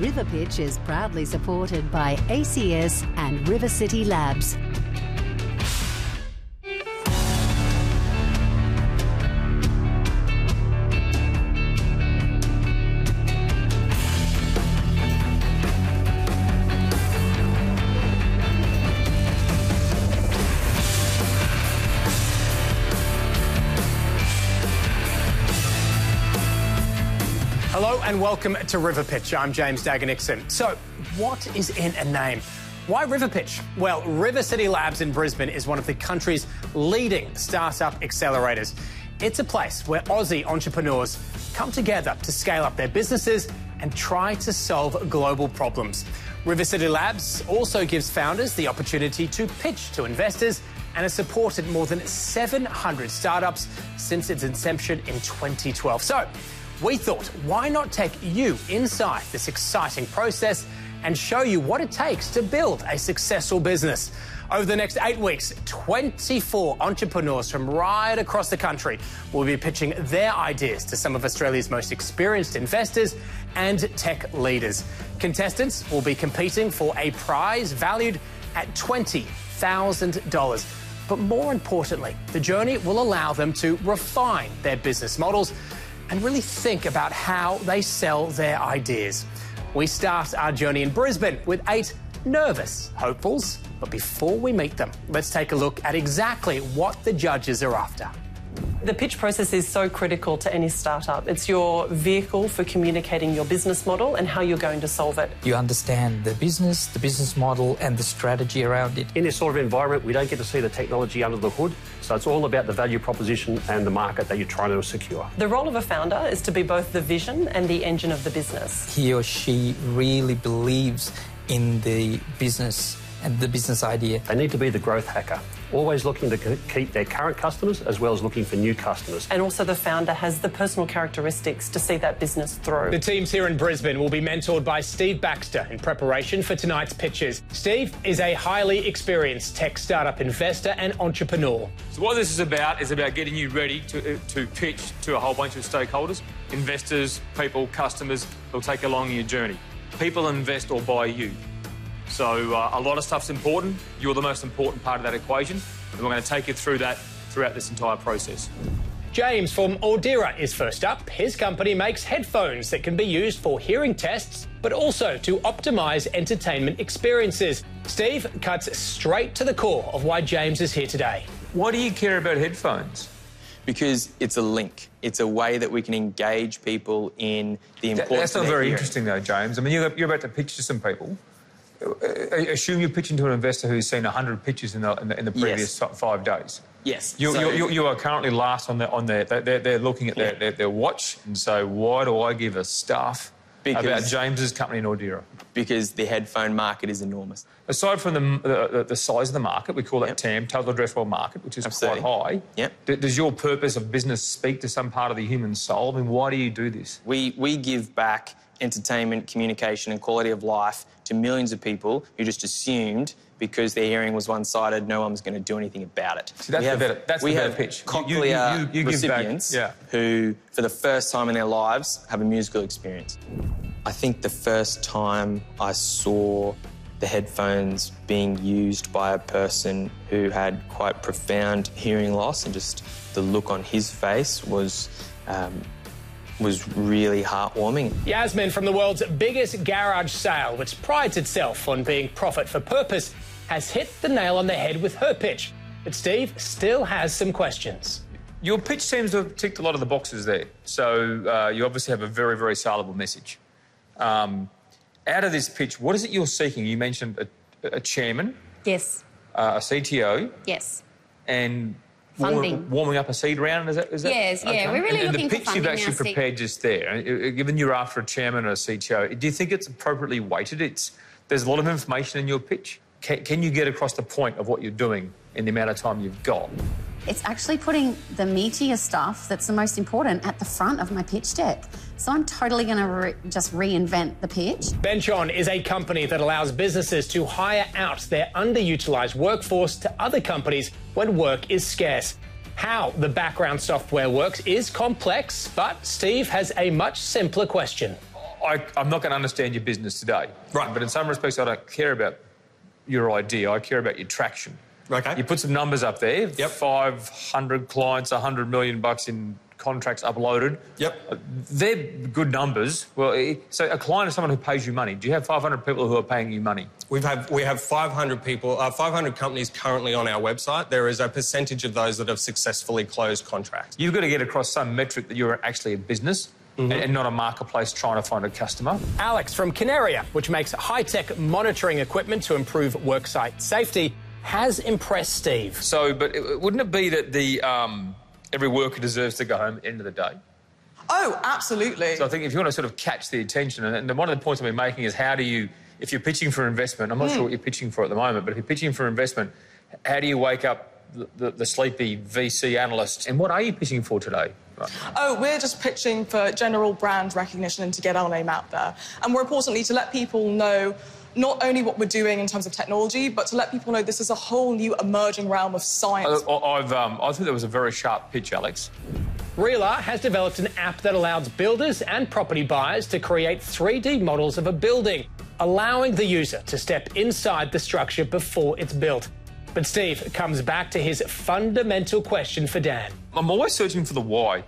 RiverPitch is proudly supported by ACS and River City Labs. Hello and welcome to RiverPitch. I'm James Dagger-Nixon. So, what is in a name? Why RiverPitch? Well, River City Labs in Brisbane is one of the country's leading startup accelerators. It's a place where Aussie entrepreneurs come together to scale up their businesses and try to solve global problems. River City Labs also gives founders the opportunity to pitch to investors and has supported more than 700 startups since its inception in 2012. So, we thought, why not take you inside this exciting process and show you what it takes to build a successful business. Over the next 8 weeks, 24 entrepreneurs from right across the country will be pitching their ideas to some of Australia's most experienced investors and tech leaders. Contestants will be competing for a prize valued at $20,000. But more importantly, the journey will allow them to refine their business models and really think about how they sell their ideas. We start our journey in Brisbane with 8 nervous hopefuls, but before we meet them, let's take a look at exactly what the judges are after. The pitch process is so critical to any startup. It's your vehicle for communicating your business model and how you're going to solve it. You understand the business model and the strategy around it. In this sort of environment, we don't get to see the technology under the hood, so it's all about the value proposition and the market that you're trying to secure. The role of a founder is to be both the vision and the engine of the business. He or she really believes in the business and the business idea. They need to be the growth hacker, always looking to keep their current customers as well as looking for new customers. And also the founder has the personal characteristics to see that business through. The teams here in Brisbane will be mentored by Steve Baxter in preparation for tonight's pitches. Steve is a highly experienced tech startup investor and entrepreneur. So what this is about getting you ready to pitch to a whole bunch of stakeholders, investors, people, customers who'll take along in your journey. People invest or buy you. So a lot of stuff's important. You're the most important part of that equation, and we're going to take you through that throughout this entire process. James from Ordira is first up. His company makes headphones that can be used for hearing tests, but also to optimise entertainment experiences. Steve cuts straight to the core of why James is here today. Why do you care about headphones? Because it's a link. It's a way that we can engage people in the importance That's not of their very hearing. interesting, though, James. I mean, you're about to pitch to some people. Assume you're pitching to an investor who's seen 100 pitches in the previous 5 days. Yes. You are currently last on their. They're looking at their watch, and so why do I give a stuff about James's company in Ordira? Because the headphone market is enormous. Aside from the size of the market, we call that TAM, total addressable market, which is quite high. Yep. Does your purpose of business speak to some part of the human soul? I mean, why do you do this? We give back entertainment, communication and quality of life to millions of people who just assumed because their hearing was one-sided, no one was going to do anything about it. See, that's the better pitch. Cochlear you recipients who, for the first time in their lives, have a musical experience. I think the first time I saw the headphones being used by a person who had quite profound hearing loss, and just the look on his face was really heartwarming. Yasmin from the world's biggest garage sale, which prides itself on being profit for purpose, has hit the nail on the head with her pitch. But Steve still has some questions. Your pitch seems to have ticked a lot of the boxes there. So you obviously have a very, very saleable message. Out of this pitch, what is it you're seeking? You mentioned a chairman. Yes. A CTO. Yes. And funding. Warming up a seed round, is that? Yes, okay. Yeah, we're really looking for funding. And the pitch you've actually prepared just there, given you're after a chairman or a CTO, do you think it's appropriately weighted? There's a lot of information in your pitch. Can you get across the point of what you're doing in the amount of time you've got? It's actually putting the meatier stuff that's the most important at the front of my pitch deck. So I'm totally going to just reinvent the pitch. Benchon is a company that allows businesses to hire out their underutilised workforce to other companies when work is scarce. How the background software works is complex, but Steve has a much simpler question. I'm not going to understand your business today. Right. But in some respects, I don't care about your idea. I care about your traction. Okay. You put some numbers up there. Yep. 500 clients, $100 million in contracts uploaded. Yep. They're good numbers. Well, so a client is someone who pays you money. Do you have 500 people who are paying you money? We have 500 people, 500 companies currently on our website. There is a percentage of those that have successfully closed contracts. You've got to get across some metric that you're actually a business and not a marketplace trying to find a customer. Alex from Canaria, which makes high-tech monitoring equipment to improve worksite safety, has impressed Steve. So, but wouldn't it be that the every worker deserves to go home at the end of the day? Oh, absolutely. So I think if you want to sort of catch the attention, and one of the points I've been making is how do you, if you're pitching for investment, I'm not sure what you're pitching for at the moment, but if you're pitching for investment, how do you wake up the sleepy VC analyst? And what are you pitching for today? Right. Oh, we're just pitching for general brand recognition and to get our name out there. And more importantly, to let people know not only what we're doing in terms of technology, but to let people know this is a whole new emerging realm of science. I think that was a very sharp pitch, Alex. Realer has developed an app that allows builders and property buyers to create 3D models of a building, allowing the user to step inside the structure before it's built. But Steve comes back to his fundamental question for Dan. I'm always searching for the why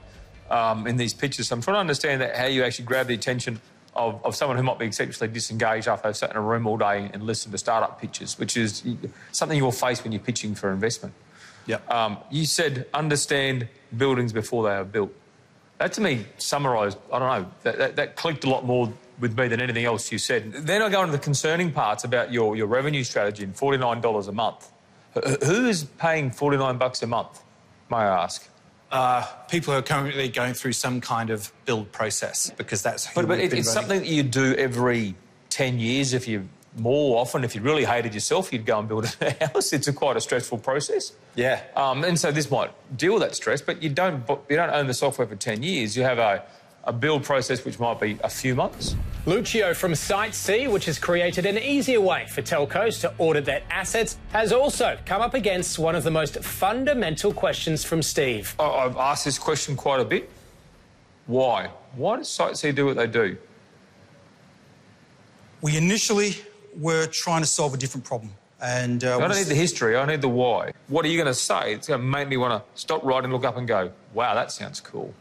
in these pitches. So I'm trying to understand how you actually grab the attention of someone who might be exceptionally disengaged after they've sat in a room all day and listened to startup pitches, which is something you'll face when you're pitching for investment. Yep. You said understand buildings before they are built. That to me summarised, I don't know, that clicked a lot more with me than anything else you said. Then I go into the concerning parts about your revenue strategy and $49 a month. Who is paying $49 a month, may I ask? People who are currently going through some kind of build process, because that's who But it's something that you do every 10 years. If you more often, if you really hated yourself, you'd go and build a house. It's quite a stressful process. Yeah. And so this might deal with that stress, but you don't own the software for 10 years. You have a build process which might be a few months. Lucio from Site C, which has created an easier way for telcos to audit their assets, has also come up against one of the most fundamental questions from Steve. I've asked this question quite a bit. Why? Why does Site C do what they do? We initially were trying to solve a different problem. And I don't need the history, I need the why. What are you going to say? It's going to make me want to stop, write and look up and go, wow, that sounds cool.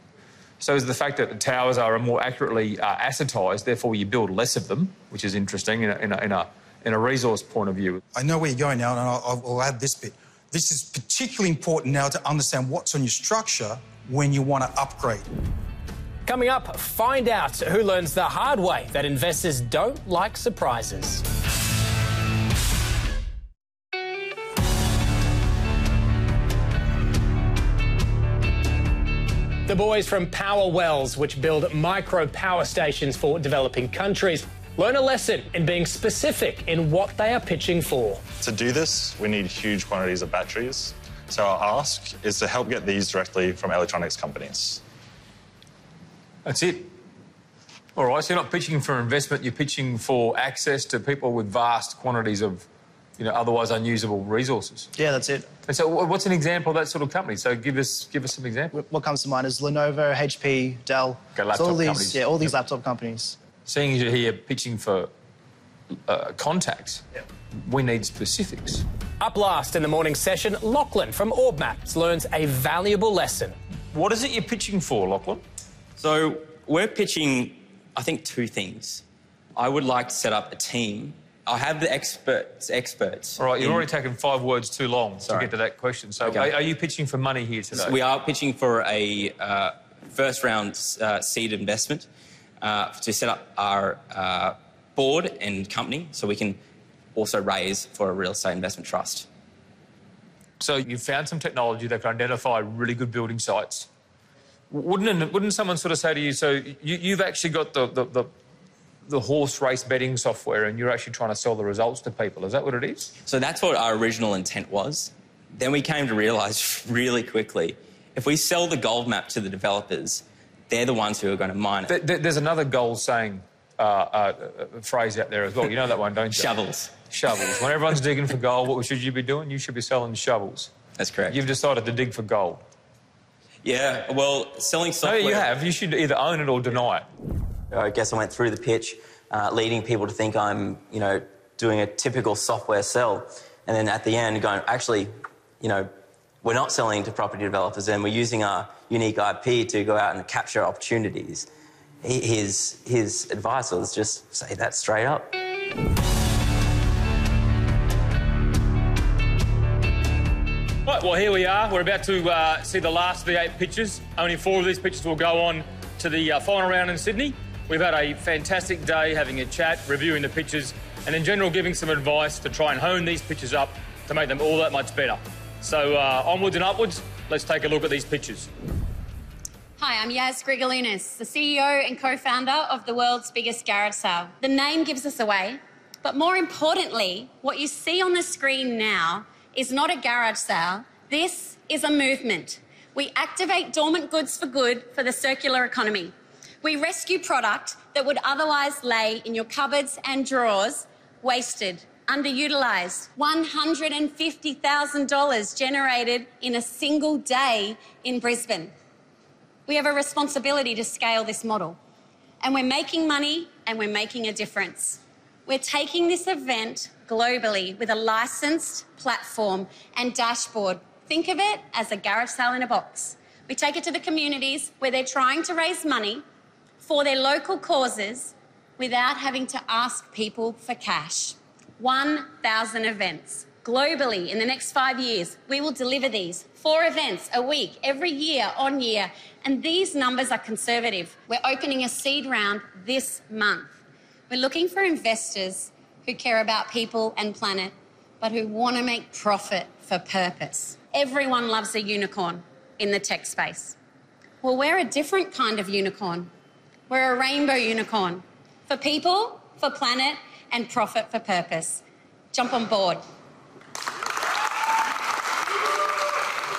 So is the fact that the towers are more accurately assetized, therefore you build less of them, which is interesting in a resource point of view. I know where you're going now, and I'll add this bit. This is particularly important now to understand what's on your structure when you want to upgrade. Coming up, find out who learns the hard way that investors don't like surprises. The boys from Power Wells, which build micro power stations for developing countries, learn a lesson in being specific in what they are pitching for. To do this, we need huge quantities of batteries. So our ask is to help get these directly from electronics companies. That's it. All right, so you're not pitching for investment, you're pitching for access to people with vast quantities of, otherwise unusable resources. Yeah, that's it. And so what's an example of that sort of company? So give us some examples. What comes to mind is Lenovo, HP, Dell. Okay, laptop companies. Yeah, all these Yep. laptop companies. Seeing as you're here pitching for contacts, we need specifics. Up last in the morning session, Lachlan from Orbmaps learns a valuable lesson. What is it you're pitching for, Lachlan? So we're pitching, I think, two things. I would like to set up a team. I have the experts. All right, you've already taken 5 words too long to get to that question. So Okay. are you pitching for money here today? So we are pitching for a first-round seed investment to set up our board and company so we can also raise for a real estate investment trust. So you've found some technology that can identify really good building sites. Wouldn't someone sort of say to you, so you've actually got the horse race betting software and you're actually trying to sell the results to people. Is that what it is? So that's what our original intent was. Then we came to realise really quickly, if we sell the gold map to the developers, they're the ones who are going to mine it. There's another goal saying phrase out there as well. You know that one, don't you? Shovels. Shovels. When everyone's digging for gold, what should you be doing? You should be selling shovels. That's correct. You've decided to dig for gold. Yeah, well, selling software... No, you have. You should either own it or deny it. I guess I went through the pitch, leading people to think I'm, doing a typical software sell. And then at the end going, actually, we're not selling to property developers and we're using our unique IP to go out and capture opportunities. His advice was just say that straight up. Right, well, here we are. We're about to see the last of the 8 pitches. Only 4 of these pitches will go on to the final round in Sydney. We've had a fantastic day having a chat, reviewing the pitches, and in general giving some advice to try and hone these pitches up to make them all that much better. So onwards and upwards, let's take a look at these pitches. Hi, I'm Yaz Grigalinas, the CEO and co-founder of the world's biggest garage sale. The name gives us away, but more importantly, what you see on the screen now is not a garage sale. This is a movement. We activate dormant goods for good for the circular economy. We rescue product that would otherwise lay in your cupboards and drawers, wasted, underutilised. $150,000 generated in a single day in Brisbane. We have a responsibility to scale this model. And we're making money and we're making a difference. We're taking this event globally with a licensed platform and dashboard. Think of it as a garage sale in a box. We take it to the communities where they're trying to raise money for their local causes without having to ask people for cash. 1,000 events globally in the next 5 years. We will deliver these 4 events a week, every year on year, and these numbers are conservative. We're opening a seed round this month. We're looking for investors who care about people and planet, but who want to make profit for purpose. Everyone loves a unicorn in the tech space. Well, we're a different kind of unicorn. We're a rainbow unicorn for people, for planet, and profit for purpose. Jump on board.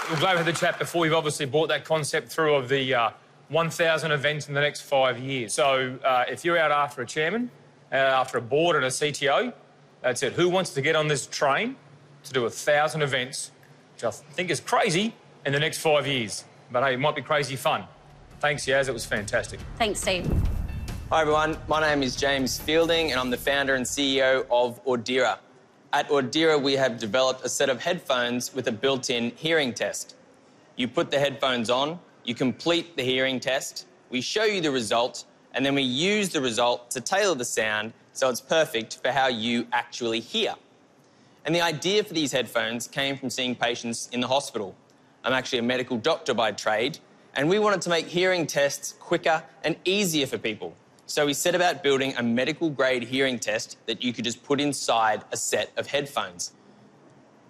We're glad we had the chat before. We've obviously brought that concept through of the 1,000 events in the next 5 years. So if you're out after a chairman, after a board and a CTO, that's it. Who wants to get on this train to do 1,000 events, which I think is crazy, in the next 5 years? But hey, it might be crazy fun. Thanks, Yaz. It was fantastic. Thanks, Steve. Hi everyone, my name is James Fielding and I'm the founder and CEO of Audira. At Audira we have developed a set of headphones with a built-in hearing test. You put the headphones on, you complete the hearing test, we show you the result, and then we use the result to tailor the sound so it's perfect for how you actually hear. And the idea for these headphones came from seeing patients in the hospital. I'm actually a medical doctor by trade, and we wanted to make hearing tests quicker and easier for people. So we set about building a medical-grade hearing test that you could just put inside a set of headphones.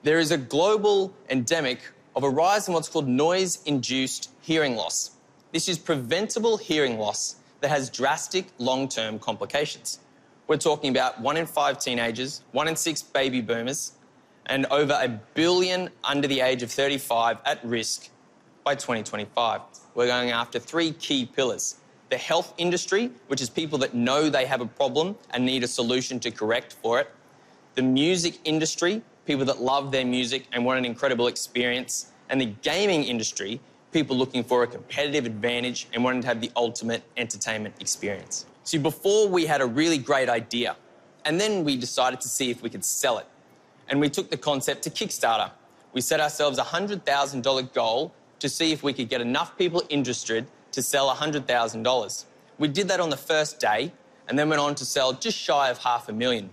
There is a global endemic of a rise in what's called noise-induced hearing loss. This is preventable hearing loss that has drastic long-term complications. We're talking about 1 in 5 teenagers, 1 in 6 baby boomers, and over 1 billion under the age of 35 at risk by 2025. We're going after 3 key pillars. The health industry, which is people that know they have a problem and need a solution to correct for it. The music industry, people that love their music and want an incredible experience. And the gaming industry, people looking for a competitive advantage and wanting to have the ultimate entertainment experience. See, before we had a really great idea, and then we decided to see if we could sell it. And we took the concept to Kickstarter. We set ourselves a $100,000 goal to see if we could get enough people interested to sell $100,000. We did that on the first day and then went on to sell just shy of $500,000.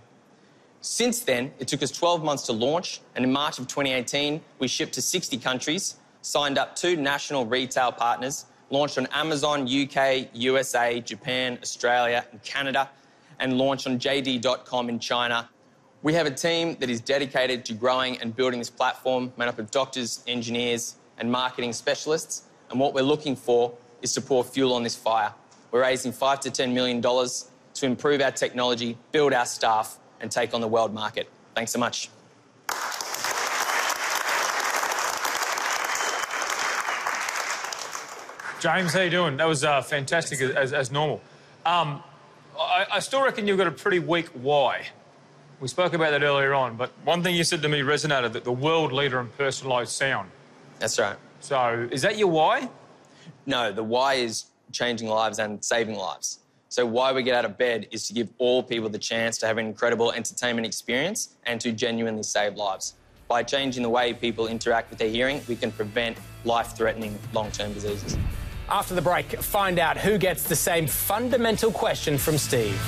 Since then, it took us 12 months to launch, and in March of 2018, we shipped to 60 countries, signed up 2 national retail partners, launched on Amazon, UK, USA, Japan, Australia and Canada, and launched on JD.com in China. We have a team that is dedicated to growing and building this platform, made up of doctors, engineers and marketing specialists, and what we're looking for is to pour fuel on this fire. We're raising $5 to $10 million to improve our technology, build our staff, and take on the world market. Thanks so much. James, how you doing? That was fantastic as normal. I still reckon you've got a pretty weak why. We spoke about that earlier on, but one thing you said to me resonated, that the world leader in personalised sound. That's right. So, is that your why? No, the why is changing lives and saving lives. So why we get out of bed is to give all people the chance to have an incredible entertainment experience and to genuinely save lives. By changing the way people interact with their hearing, we can prevent life-threatening long-term diseases. After the break, find out who gets the same fundamental question from Steve.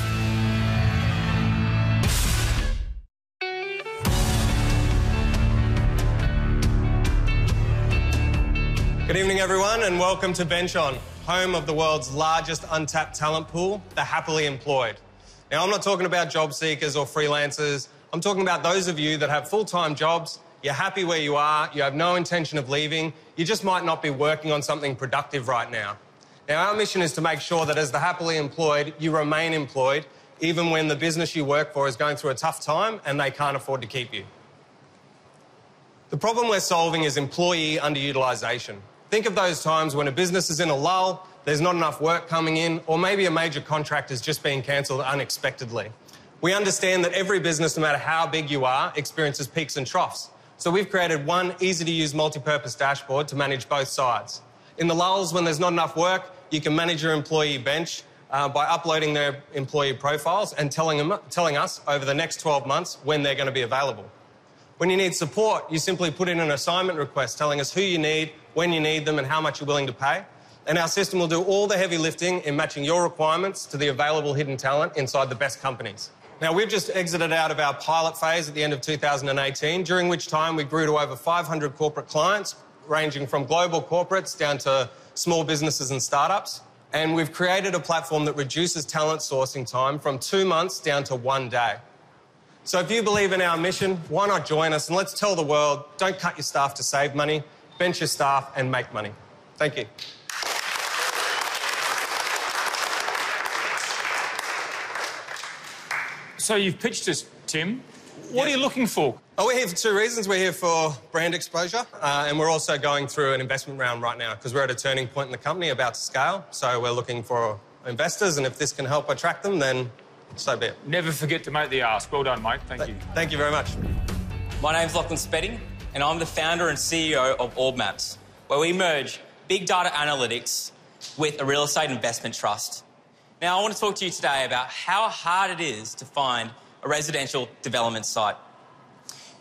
Good evening, everyone, and welcome to Bench On, home of the world's largest untapped talent pool, the happily employed. Now, I'm not talking about job seekers or freelancers. I'm talking about those of you that have full-time jobs, you're happy where you are, you have no intention of leaving, you just might not be working on something productive right now. Now, our mission is to make sure that as the happily employed, you remain employed, even when the business you work for is going through a tough time and they can't afford to keep you. The problem we're solving is employee underutilisation. Think of those times when a business is in a lull, there's not enough work coming in, or maybe a major contract is just being cancelled unexpectedly. We understand that every business, no matter how big you are, experiences peaks and troughs. So we've created one easy-to-use multi-purpose dashboard to manage both sides. In the lulls, when there's not enough work, you can manage your employee bench by uploading their employee profiles and telling us over the next 12 months when they're going to be available. When you need support, you simply put in an assignment request telling us who you need, when you need them, and how much you're willing to pay. And our system will do all the heavy lifting in matching your requirements to the available hidden talent inside the best companies. Now, we've just exited out of our pilot phase at the end of 2018, during which time we grew to over 500 corporate clients, ranging from global corporates down to small businesses and startups. And we've created a platform that reduces talent sourcing time from 2 months down to 1 day. So if you believe in our mission, why not join us and let's tell the world, don't cut your staff to save money, bench your staff and make money. Thank you. So you've pitched us, Tim. What are you looking for? Oh, we're here for two reasons. We're here for brand exposure and we're also going through an investment round right now because we're at a turning point in the company about to scale. So we're looking for investors and if this can help attract them, then so be it. Never forget to make the ask. Well done, mate. Thank you. Thank you very much. My name's Lachlan Spedding, and I'm the founder and CEO of OrbMaps, where we merge big data analytics with a real estate investment trust. Now, I want to talk to you today about how hard it is to find a residential development site.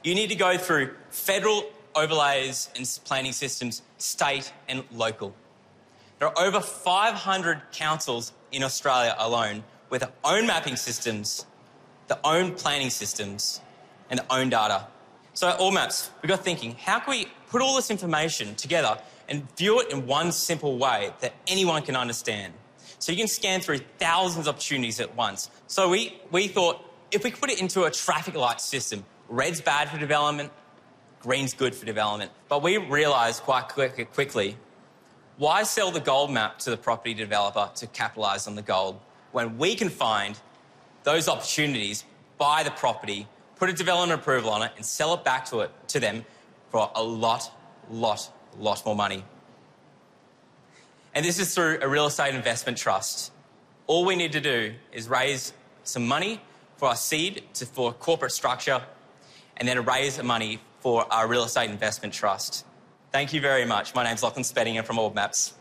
You need to go through federal overlays and planning systems, state and local. There are over 500 councils in Australia alone with their own mapping systems, their own planning systems, and their own data. So at OrbMaps, we got thinking, how can we put all this information together and view it in one simple way that anyone can understand? So you can scan through thousands of opportunities at once. So we thought, if we could put it into a traffic light system, red's bad for development, green's good for development. But we realised quite quickly, why sell the gold map to the property developer to capitalise on the gold when we can find those opportunities, buy the property, put a development approval on it and sell it back to them for a lot more money. And this is through a real estate investment trust. All we need to do is raise some money for our seed for corporate structure and then raise the money for our real estate investment trust. Thank you very much. My name's Lachlan Spedding and from OrbMaps.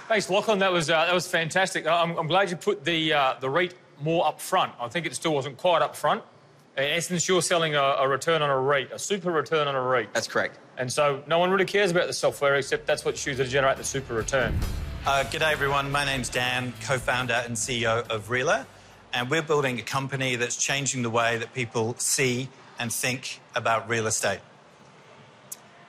Thanks, Lachlan. That was fantastic. I'm glad you put the REIT more up front. I think it still wasn't quite up front. In essence, you're selling a return on a REIT, a super return on a REIT. That's correct. And so no one really cares about the software except that's what's used to generate the super return. G'day, everyone. My name's Dan, co-founder and CEO of Realer, and we're building a company that's changing the way that people see and think about real estate.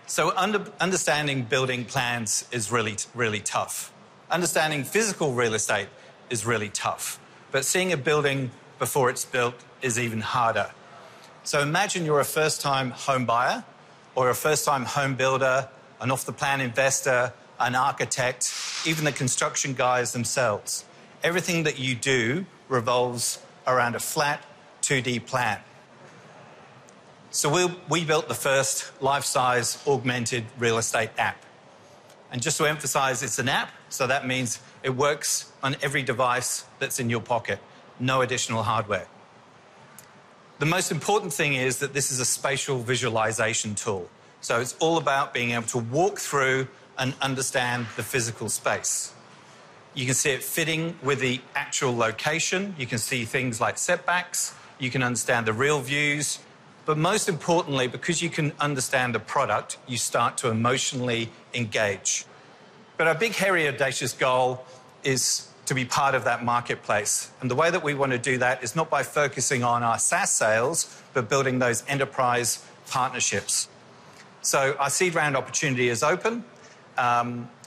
So understanding building plans is really tough. Understanding physical real estate is really tough. But seeing a building before it's built is even harder. So imagine you're a first-time home buyer or a first-time home builder, an off-the-plan investor, an architect, even the construction guys themselves. Everything that you do revolves around a flat 2D plan. So we built the first life-size augmented real estate app. And just to emphasize, it's an app, so that means it works on every device that's in your pocket, no additional hardware. The most important thing is that this is a spatial visualization tool. So it's all about being able to walk through and understand the physical space. You can see it fitting with the actual location. You can see things like setbacks. You can understand the real views. But most importantly, because you can understand the product, you start to emotionally engage. But our big, hairy, audacious goal is to be part of that marketplace. And the way that we want to do that is not by focusing on our SaaS sales, but building those enterprise partnerships. So our seed round opportunity is open.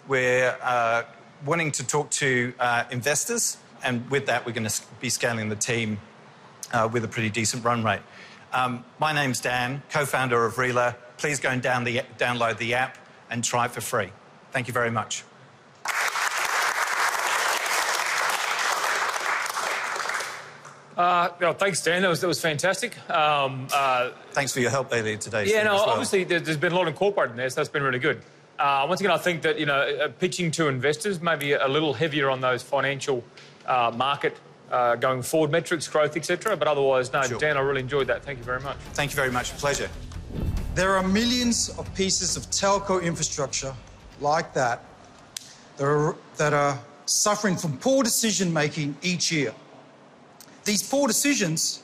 We're wanting to talk to investors, and with that, we're going to be scaling the team with a pretty decent run rate. My name's Dan, co-founder of Reela. Please go and download the app and try it for free. Thank you very much. Thanks, Dan. That was fantastic. Thanks for your help earlier today. Yeah, Steve, no, as well. obviously there's been a lot incorporated in there, so that's been really good. Once again, I think that, pitching to investors, maybe a little heavier on those financial market going forward metrics, growth, etc. But otherwise, no, Sure. Dan, I really enjoyed that. Thank you very much. Thank you very much. Pleasure. There are millions of pieces of telco infrastructure like that that are suffering from poor decision-making each year. These poor decisions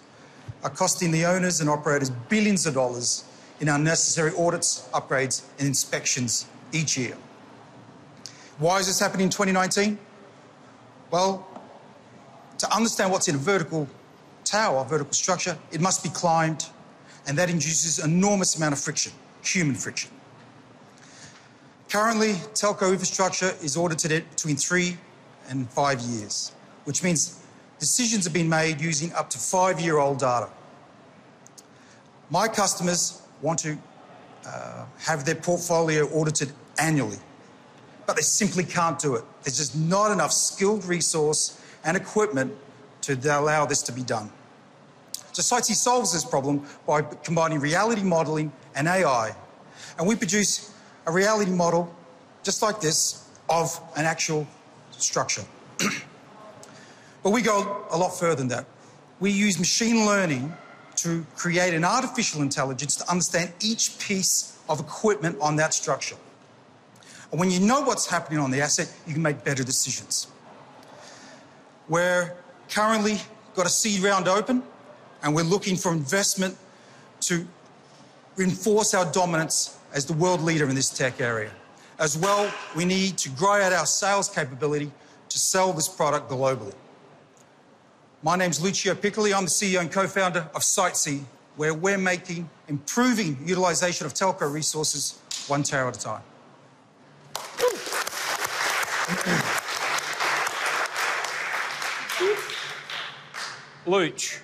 are costing the owners and operators billions of dollars in unnecessary audits, upgrades, and inspections each year. Why is this happening in 2019? Well, to understand what's in a vertical tower, vertical structure, it must be climbed, and that induces an enormous amount of friction, human friction. Currently, telco infrastructure is audited between 3 and 5 years, which means decisions have been made using up to 5-year-old data. My customers want to have their portfolio audited annually, but they simply can't do it. There's just not enough skilled resource and equipment to allow this to be done. So Sitesy solves this problem by combining reality modelling and AI. And we produce a reality model just like this of an actual structure. But we go a lot further than that. We use machine learning to create an artificial intelligence to understand each piece of equipment on that structure. And when you know what's happening on the asset, you can make better decisions. We're currently got a seed round open, and we're looking for investment to reinforce our dominance as the world leader in this tech area. As well, we need to grow out our sales capability to sell this product globally. My name's Lucio Piccoli. I'm the CEO and co-founder of Sitesy, where we're improving utilisation of telco resources one tower at a time. Luch,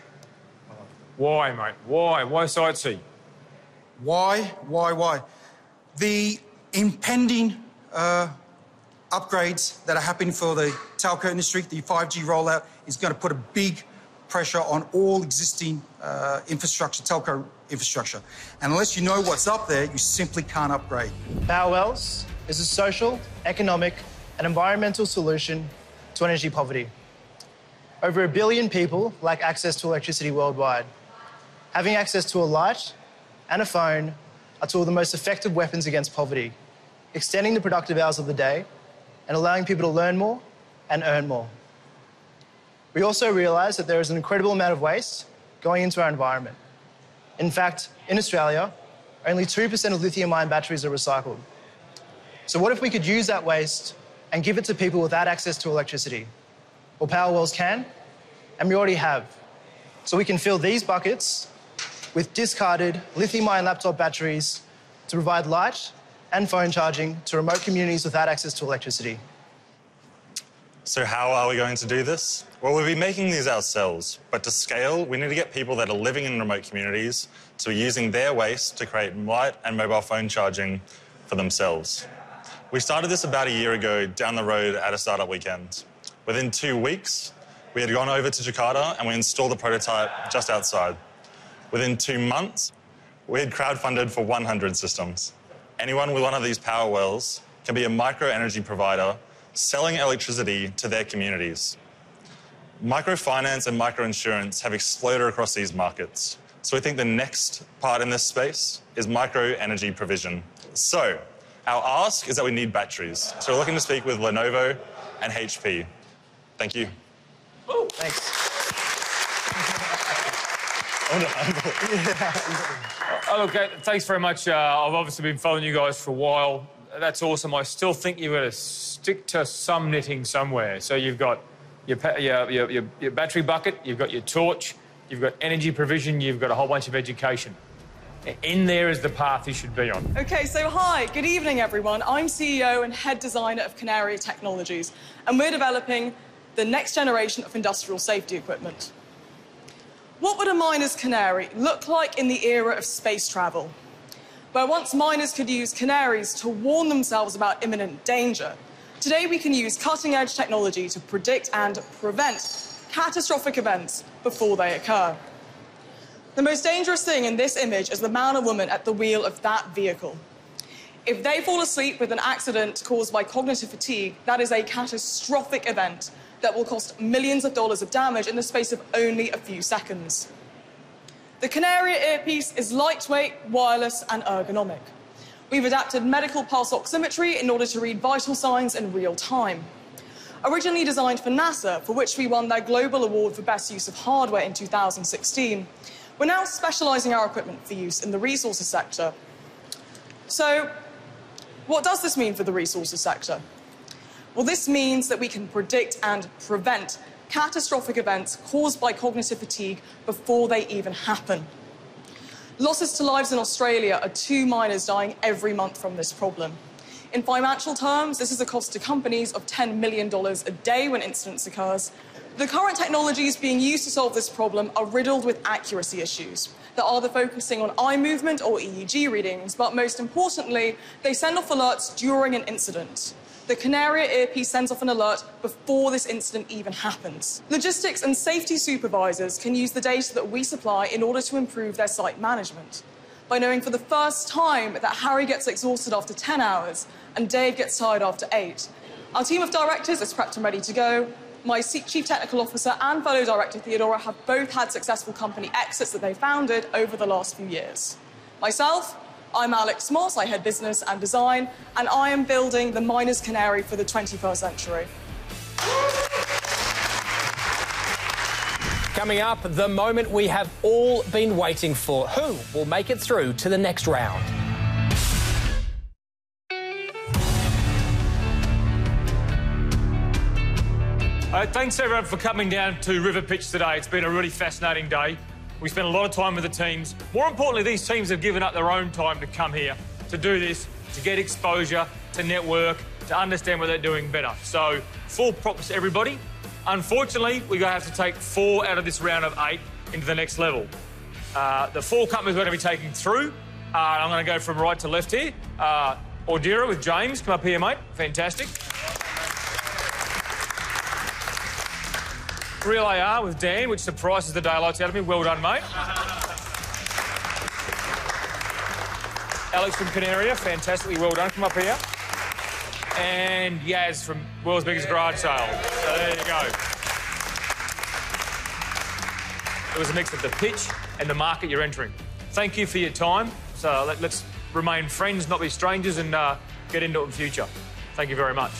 why, mate? Why? Why Sitesy? Why? The impending upgrades that are happening for the telco industry, the 5G rollout, is going to put a big pressure on all existing infrastructure, telco infrastructure. And unless you know what's up there, you simply can't upgrade. Powerwells is a social, economic, and environmental solution to energy poverty. Over 1 billion people lack access to electricity worldwide. Having access to a light and a phone are two of the most effective weapons against poverty, extending the productive hours of the day and allowing people to learn more and earn more. We also realise that there is an incredible amount of waste going into our environment. In fact, in Australia, only 2% of lithium-ion batteries are recycled. So what if we could use that waste and give it to people without access to electricity? Well, Powerwells can, and we already have. So we can fill these buckets with discarded lithium-ion laptop batteries to provide light and phone charging to remote communities without access to electricity. So how are we going to do this? Well, we'll be making these ourselves, but to scale, we need to get people that are living in remote communities to be using their waste to create light and mobile phone charging for themselves. We started this about a year ago down the road at a startup weekend. Within 2 weeks, we had gone over to Jakarta and we installed the prototype just outside. Within 2 months, we had crowdfunded for 100 systems. Anyone with one of these Powerwells can be a micro-energy provider selling electricity to their communities. Microfinance and microinsurance have exploded across these markets. So we think the next part in this space is micro energy provision. So our ask is that we need batteries. So we're looking to speak with Lenovo and HP. Thank you. Oh, thanks. Okay, thanks very much. I've obviously been following you guys for a while. That's awesome. I still think you've got to stick to some knitting somewhere. So you've got your battery bucket, you've got your torch, you've got energy provision, you've got a whole bunch of education. In there is the path you should be on. Okay, so hi, good evening, everyone. I'm CEO and head designer of Canary Technologies, and we're developing the next generation of industrial safety equipment. What would a miner's canary look like in the era of space travel? Where once miners could use canaries to warn themselves about imminent danger, today we can use cutting-edge technology to predict and prevent catastrophic events before they occur. The most dangerous thing in this image is the man or woman at the wheel of that vehicle. If they fall asleep with an accident caused by cognitive fatigue, that is a catastrophic event that will cost millions of dollars of damage in the space of only a few seconds. The Canary earpiece is lightweight, wireless, and ergonomic. We've adapted medical pulse oximetry in order to read vital signs in real time. Originally designed for NASA, for which we won their global award for best use of hardware in 2016, we're now specialising our equipment for use in the resources sector. So, what does this mean for the resources sector? Well, this means that we can predict and prevent catastrophic events caused by cognitive fatigue before they even happen. Losses to lives in Australia are 2 miners dying every month from this problem. In financial terms, this is a cost to companies of $10 million a day when incidents occurs. The current technologies being used to solve this problem are riddled with accuracy issues. They're either focusing on eye movement or EEG readings, but most importantly, they send off alerts during an incident. The Canary earpiece sends off an alert before this incident even happens. Logistics and safety supervisors can use the data that we supply in order to improve their site management. By knowing for the first time that Harry gets exhausted after 10 hours and Dave gets tired after 8. Our team of directors is prepped and ready to go. My Chief Technical Officer and fellow director, Theodora, have both had successful company exits that they founded over the last few years. Myself, I'm Alex Moss, I head business and design, and I am building the miner's canary for the 21st century. Coming up, the moment we have all been waiting for. Who will make it through to the next round? Thanks everyone for coming down to RiverPitch today. It's been a really fascinating day. We spent a lot of time with the teams. More importantly, these teams have given up their own time to come here, to do this, to get exposure, to network, to understand what they're doing better. So, full props to everybody. Unfortunately, we're going to have to take 4 out of this round of 8 into the next level. The 4 companies we're going to be taking through, I'm going to go from right to left here. Ordira with James, come up here, mate. Fantastic. Real AR with Dan, which surprises the daylights out of me. Well done, mate. Alex from Canaria, fantastically well done. Come up here. And Yaz from World's Biggest Garage Sale. So there you go. It was a mix of the pitch and the market you're entering. Thank you for your time. So let's remain friends, not be strangers, and get into it in future. Thank you very much.